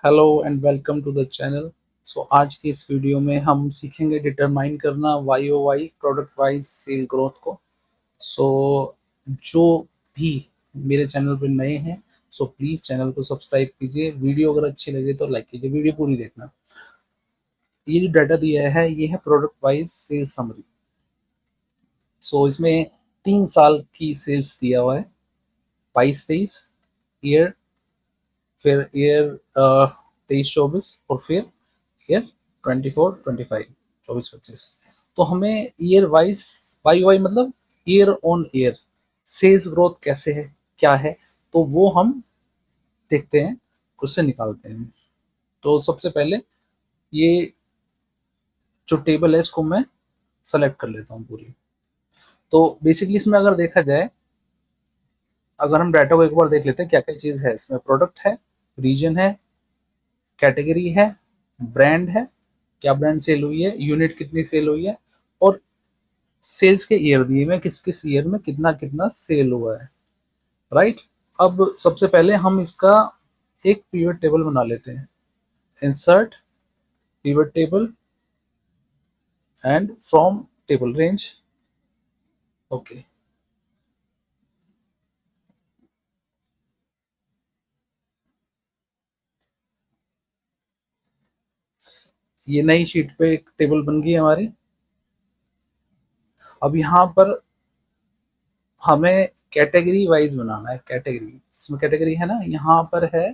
Hello and welcome to the channel. So आज की इस वीडियो में हम सीखेंगे डिटरमाइन करना Y O Y product wise sale growth को। सो जो भी मेरे चैनल पर नए हैं सो प्लीज़ चैनल को सब्सक्राइब कीजिए। वीडियो अगर अच्छी लगे तो लाइक कीजिए, वीडियो पूरी देखना। ये जो डाटा दिया है ये है प्रोडक्ट वाइज सेल्स समरी। सो इसमें 3 साल की सेल्स दिया हुआ है, 22-23 ईयर, फिर ईयर 23-24 और फिर ईयर 24-25, 24-25। तो हमें ईयर वाइज वाई वाई मतलब year on year sales growth कैसे है, क्या है, तो वो हम देखते हैं, उससे निकालते हैं। तो सबसे पहले ये जो टेबल है इसको मैं सेलेक्ट कर लेता हूँ पूरी। तो बेसिकली इसमें अगर देखा जाए, अगर हम डाटा को एक बार देख लेते हैं क्या क्या चीज़ है इसमें। प्रोडक्ट है, रीजन है, कैटेगरी है, ब्रांड है, क्या ब्रांड सेल हुई है, यूनिट कितनी सेल हुई है, और सेल्स के ईयर दिए हुए किस किस ईयर में कितना कितना सेल हुआ है। राइट। अब सबसे पहले हम इसका एक पिवट टेबल बना लेते हैं। Insert pivot table and from table range. Okay, ये नई शीट पे एक टेबल बन गई हमारी। अब यहाँ पर हमें कैटेगरी वाइज बनाना है। कैटेगरी, इसमें कैटेगरी है ना, यहाँ पर है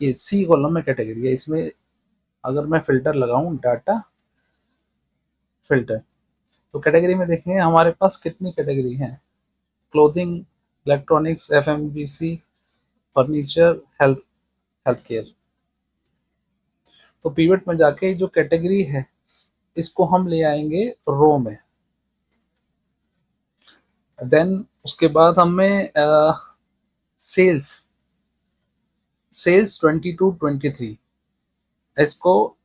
ये सी कॉलम में कैटेगरी है। इसमें अगर मैं फिल्टर लगाऊं, डाटा फिल्टर, तो कैटेगरी में देखेंगे हमारे पास कितनी कैटेगरी हैं। Clothing, electronics, FMCG, furniture, health, health care. तो पीवट में जाके जो कैटेगरी है इसको हम ले आएंगे रो में। देन उसके बाद हमें सेल्स, सेल्स 22-23 इसको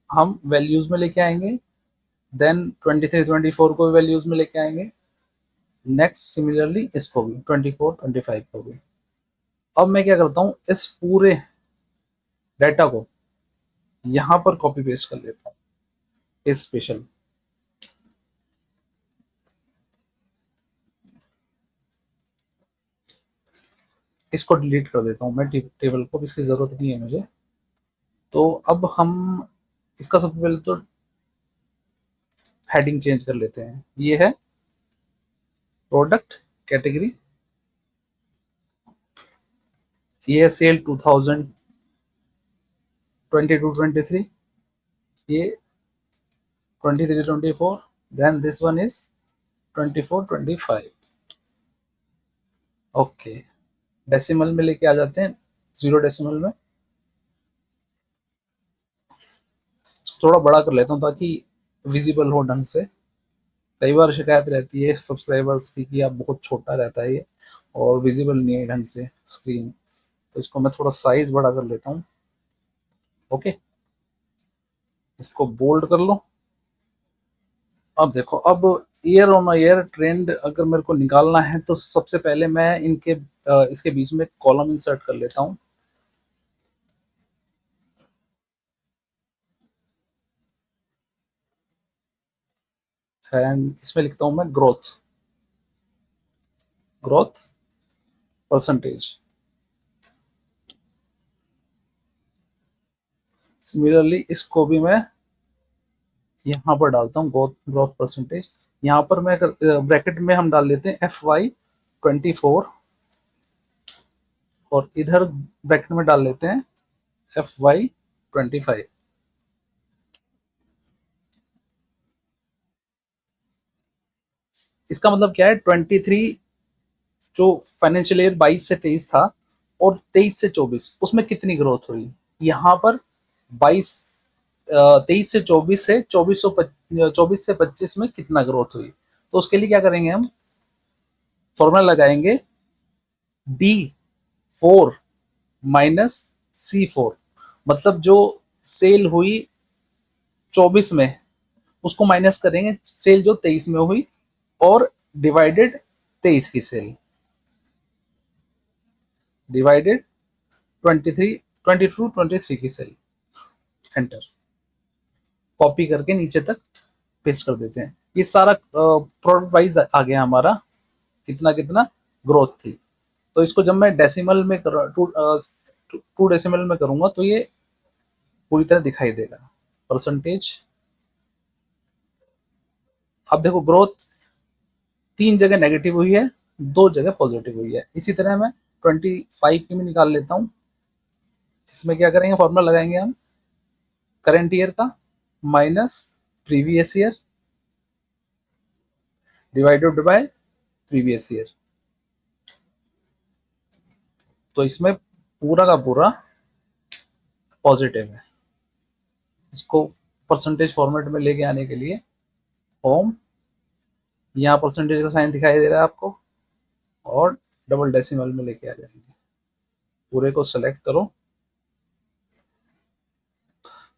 हम वैल्यूज में लेके आएंगे। देन 23-24 को भी वैल्यूज में लेके आएंगे। नेक्स्ट सिमिलरली इसको भी 24-25 को भी। अब मैं क्या करता हूँ, इस पूरे डाटा को यहाँ पर कॉपी पेस्ट कर लेता हूँ, इस स्पेशल। इसको डिलीट कर देता हूँ मैं टेबल को, इसकी ज़रूरत नहीं है मुझे। तो अब हम इसका सबसे पहले तो हेडिंग चेंज कर लेते हैं। ये है प्रोडक्ट कैटेगरी, ये है सेल 2022-23, ये 23-24, then this one is 24-25। Okay, decimal में लेके आ जाते हैं, 0 डेसिमल में। थोड़ा बड़ा कर लेता हूँ ताकि विजिबल हो ढंग से। कई बार शिकायत रहती है सब्सक्राइबर्स की कि आप बहुत छोटा रहता है ये और विजिबल नहीं है ढंग से स्क्रीन। तो इसको मैं थोड़ा साइज बड़ा कर लेता हूँ। ओके, इसको बोल्ड कर लो। अब देखो, अब ईयर ऑन ईयर ट्रेंड अगर मेरे को निकालना है तो सबसे पहले मैं इनके इसके बीच में कॉलम इंसर्ट कर लेता हूँ। एंड इसमें लिखता हूँ मैं ग्रोथ, ग्रोथ परसेंटेज। सिमिलरली इसको भी मैं यहाँ पर डालता हूँ, ग्रोथ ग्रोथ परसेंटेज। यहाँ पर मैं ब्रैकेट में हम डाल लेते हैं FY24 और इधर ब्रैकेट में डाल लेते हैं FY25। इसका मतलब क्या है, 23 जो फाइनेंशियल ईयर 22 से 23 था और 23 से 24 उसमें कितनी ग्रोथ हुई। यहाँ पर 22 23 से 24 से 24 से 25 में कितना ग्रोथ हुई। तो उसके लिए क्या करेंगे, हम फॉर्मूला लगाएंगे D4 - C4। मतलब जो सेल हुई 24 में उसको माइनस करेंगे सेल जो 23 में हुई और डिवाइडेड 23 की सेल, डिवाइडेड 23 22-23 की सेल, एंटर, कॉपी करके नीचे तक पेस्ट कर देते हैं। ये सारा प्रोडक्ट वाइज आ गया हमारा, कितना कितना ग्रोथ थी। तो इसको जब मैं डेसिमल में कर टू डेसिमल में करूंगा तो ये पूरी तरह दिखाई देगा, परसेंटेज। अब देखो ग्रोथ 3 जगह नेगेटिव हुई है, 2 जगह पॉजिटिव हुई है। इसी तरह मैं 25 की भी निकाल लेता हूँ। इसमें क्या करेंगे, फॉर्मूला लगाएंगे हम करंट ईयर का minus previous year divided by previous year. तो इसमें पूरा का पूरा पॉजिटिव है। इसको परसेंटेज फॉर्मेट में लेके आने के लिए होम, यहाँ परसेंटेज का साइन दिखाई दे रहा है आपको, और डबल डेसिमल में लेके आ जाएंगे। पूरे को सेलेक्ट करो।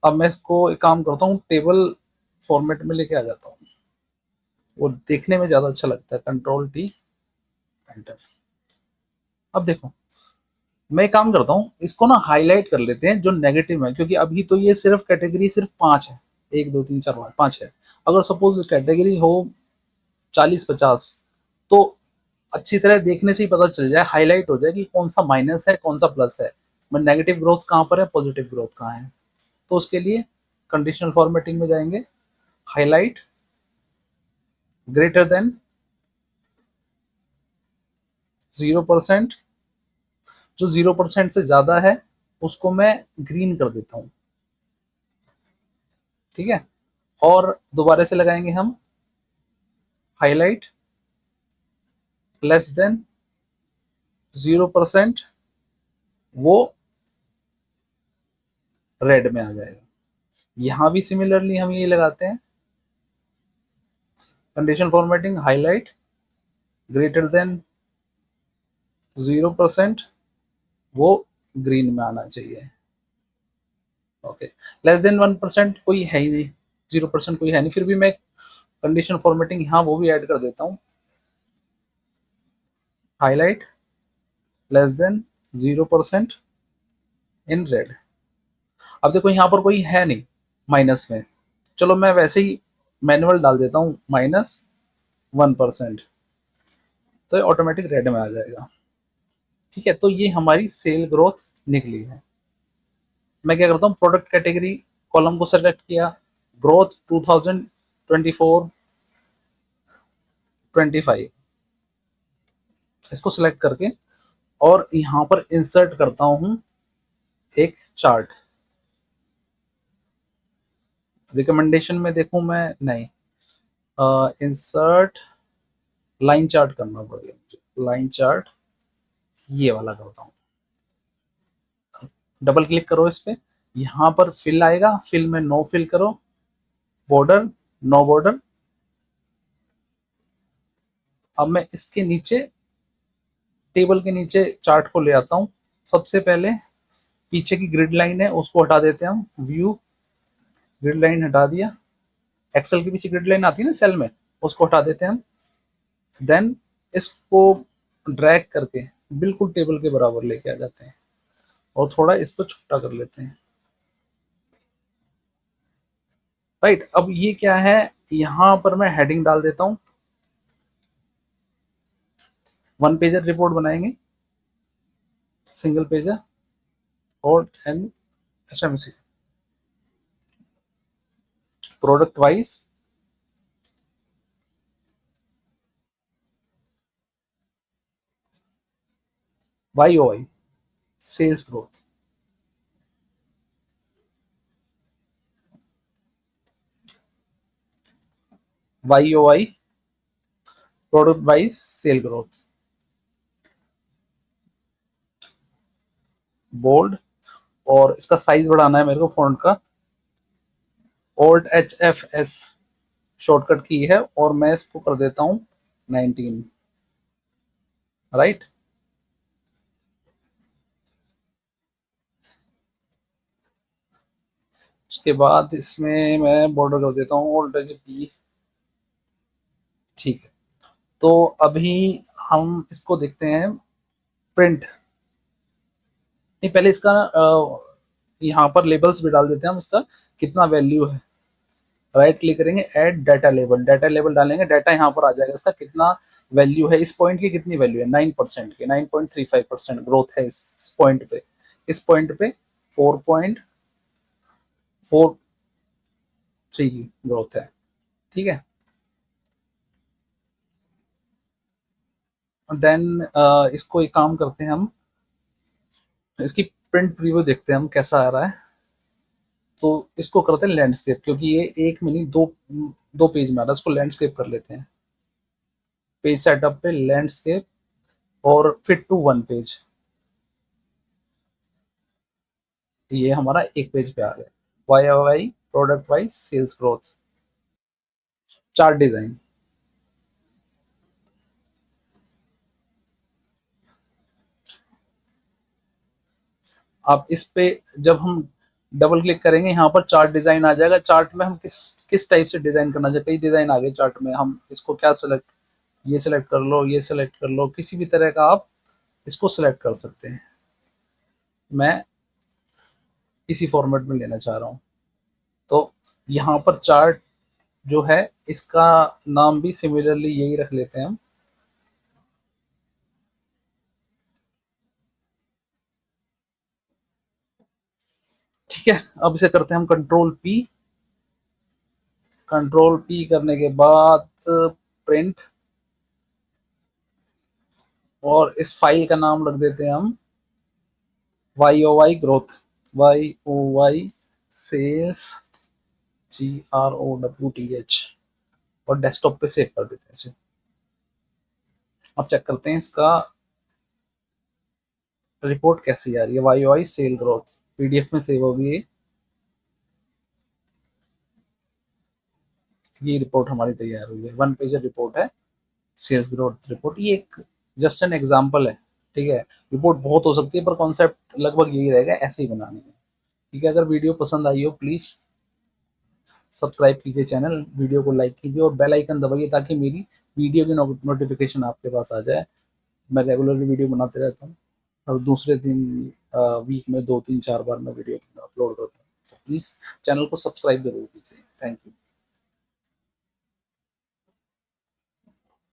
अब मैं इसको एक काम करता हूँ, टेबल फॉर्मेट में लेके आ जाता हूँ, वो देखने में ज्यादा अच्छा लगता है। Control T, enter. अब देखो मैं एक काम करता हूँ, इसको ना हाईलाइट कर लेते हैं जो नेगेटिव है, क्योंकि अभी तो ये सिर्फ कैटेगरी सिर्फ 5 है, 1 2 3 4 5 है। अगर सपोज कैटेगरी हो 40 50, तो अच्छी तरह देखने से ही पता चल जाए, हाईलाइट हो जाए कि कौन सा माइनस है कौन सा प्लस है, मैं नेगेटिव ग्रोथ कहाँ पर है पॉजिटिव ग्रोथ कहाँ है। तो उसके लिए कंडीशनल फॉर्मेटिंग में जाएंगे, हाईलाइट ग्रेटर देन 0%, जो 0% से ज्यादा है उसको मैं ग्रीन कर देता हूँ, ठीक है। और दोबारा से लगाएंगे हम हाईलाइट लेस देन 0%, वो रेड में आ जाएगा। यहां भी सिमिलरली हम ये लगाते हैं, condition formatting highlight greater than 0%, वो ग्रीन में आना चाहिए। ओके, लेस देन 1% कोई है ही नहीं, 0% कोई है नहीं, फिर भी मैं कंडीशन फॉर्मेटिंग यहाँ वो भी ऐड कर देता हूँ, highlight less than 0% in red. अब देखो यहाँ पर कोई है नहीं माइनस में, चलो मैं वैसे ही मैनुअल डाल देता हूँ -1%, तो ये ऑटोमेटिक रेड में आ जाएगा। ठीक है, तो ये हमारी सेल ग्रोथ निकली है। मैं क्या करता हूँ, प्रोडक्ट कैटेगरी कॉलम को सेलेक्ट किया, ग्रोथ 2024 25, इसको सिलेक्ट करके और यहाँ पर इंसर्ट करता हूँ एक चार्ट। रिकमेंडेशन में देखूं मैं, नहीं, इंसर्ट लाइन चार्ट करना पड़ेगा मुझे, लाइन चार्ट ये वाला करता हूँ। डबल क्लिक करो इस पे, यहाँ पर फिल आएगा, फिल में नो फिल करो, बॉर्डर नो बॉर्डर। अब मैं इसके नीचे टेबल के नीचे चार्ट को ले आता हूँ। सबसे पहले पीछे की ग्रिड लाइन है उसको हटा देते हैं हम, व्यू ग्रिड लाइन हटा दिया, एक्सेल के पीछे ग्रिड लाइन आती है ना सेल में, उसको हटा देते हैं हम। देन इसको ड्रैग करके बिल्कुल टेबल के बराबर लेके आ जाते हैं और थोड़ा इसको छोटा कर लेते हैं। राइट, अब ये क्या है, यहां पर मैं हेडिंग डाल देता हूं, 1 पेजर रिपोर्ट बनाएंगे, सिंगल पेजर और N SMC, product wise YOY sales growth, YOY product wise sale growth, bold, और इसका साइज बढ़ाना है मेरे को फॉन्ट का, Alt+H+F+S शॉर्टकट की है, और मैं इसको कर देता हूं 19। राइट, उसके बाद इसमें मैं बॉर्डर कर देता हूँ Alt+P। ठीक है, तो अभी हम इसको देखते हैं प्रिंट। नहीं, पहले इसका यहाँ पर लेबल्स भी डाल देते हैं हम, इसका कितना वैल्यू है। राइट क्लिक करेंगे, add data label, data label डालेंगे, डाटा यहाँ पर आ जाएगा, इसका कितना वैल्यू है, इस पॉइंट की कितनी वैल्यू है, 9% की, 9.35% ग्रोथ है इस पॉइंट पे। इस पॉइंट पे 4.43 की ग्रोथ है। ठीक है, देन इसको एक काम करते हैं हम, इसकी प्रिंट प्रीव्यू देखते हैं हम कैसा आ रहा है। तो इसको करते हैं लैंडस्केप, क्योंकि ये एक मिनी दो दो पेज में आ रहा है, इसको लैंडस्केप कर लेते हैं। पेज सेटअप पे लैंडस्केप और फिट टू वन पेज, ये हमारा एक पेज पे आ गया। Y Y product wise sales growth, chart design. आप इस पे जब हम डबल क्लिक करेंगे, यहाँ पर चार्ट डिजाइन आ जाएगा। चार्ट में हम किस किस टाइप से डिजाइन करना चाहते हैं, कई डिजाइन आ गए चार्ट में, हम इसको क्या सेलेक्ट, ये सेलेक्ट कर लो, ये सेलेक्ट कर लो, किसी भी तरह का आप इसको सेलेक्ट कर सकते हैं। मैं इसी फॉर्मेट में लेना चाह रहा हूँ। तो यहाँ पर चार्ट जो है, इसका नाम भी सिमिलरली यही रख लेते हैं हम। ठीक है, अब इसे करते हैं हम कंट्रोल पी। कंट्रोल पी करने के बाद प्रिंट, और इस फाइल का नाम रख देते हैं हम Y O Y growth, Y O Y sales, GROWTH, और डेस्कटॉप पे सेव कर देते हैं इसे। अब चेक करते हैं इसका रिपोर्ट कैसी आ रही है। Y O Y sale growth PDF में सेव होगी ये रिपोर्ट हमारी तैयार हुई है, वन पेज रिपोर्ट है, सेल्स ग्रोथ रिपोर्ट। ये एक जस्ट एन एग्जांपल है। ठीक है, रिपोर्ट बहुत हो सकती है, पर कॉन्सेप्ट लगभग यही रहेगा, ऐसे ही बनानी है। ठीक है, अगर वीडियो पसंद आई हो प्लीज सब्सक्राइब कीजिए चैनल, वीडियो को लाइक कीजिए और बेल आइकन दबाइए, ताकि मेरी वीडियो की नोटिफिकेशन आपके पास आ जाए। मैं रेगुलरली वीडियो बनाते रहता हूँ, और दूसरे दिन वीक में 2 3 4 बार मैं वीडियो अपलोड करता हूँ। तो प्लीज़ चैनल को सब्सक्राइब जरूर कीजिए। Thank you.